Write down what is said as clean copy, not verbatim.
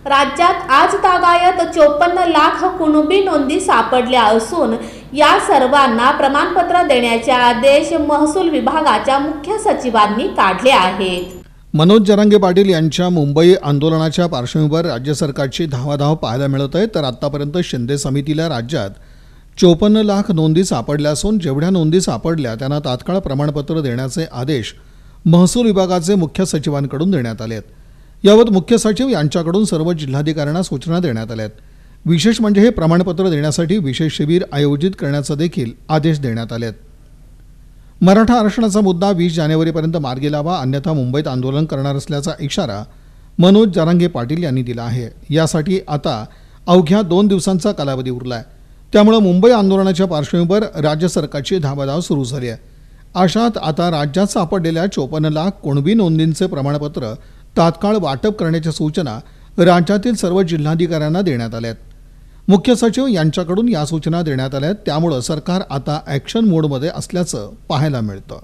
राज्यात आज तागायत 54 लाख कुणबी नोंदी सापडल्या असून या सर्वांना प्रमाणपत्र देण्याचे आदेश महसूल विभागाच्या मुख्य सचिवांनी काढले आहेत। मनोज जरांगे पाटील यांच्या मुंबई आंदोलनाच्या पार्श्वभूमीवर राज्य सरकारची धावाधाव पाहायला मिळत आहे। तर आतापर्यंत शिंदे समितीला राज्यात 54 लाख नोंदी सापडल्या असून जेवढ्या नोंदी सापडल्या त्यांना तात्काळ प्रमाणपत्र देण्याचे आदेश महसूल विभागाचे मुख्य सचिवांकडून देण्यात आले आहेत। याबाबत मुख्य सचिव यांच्याकडून सर्व जिल्हाधिकाऱ्यांना सूचना देण्यात आल्या आहेत। विशेष म्हणजे हे प्रमाणपत्र देण्यासाठी विशेष शिबिर आयोजित करण्याचा देखील आदेश देण्यात आले आहेत। मराठा आरक्षणाचा मुद्दा 20 जानेवारीपर्यंत मार्गी लावा, अन्यथा मुंबईत आंदोलन करणार असल्याचा इशारा मनोज जरांगे पाटील यांनी दिला आहे। यासाठी आता अवघ्या 2 दिवसांचा कालावधी उरला आहे। त्यामुळे मुंबई आंदोलनाच्या पार्श्वभूमीवर राज्य सरकारची धावाधाव सुरू झाली आहे। अशात आता राज्यात सापडलेल्या 54 लाख कुणबी नोंदींचे प्रमाणपत्र तात्काळ वाटप करण्याच्या सूचना राज्यातील सर्व जिल्हाधिकाऱ्यांना देण्यात आल्या आहेत। मुख्य सचिव यांच्याकडून या सूचना देण्यात आल्या आहेत। त्यामुळे सरकार आता ॲक्शन मोडमध्ये असल्याचं पाहायला मिळतं।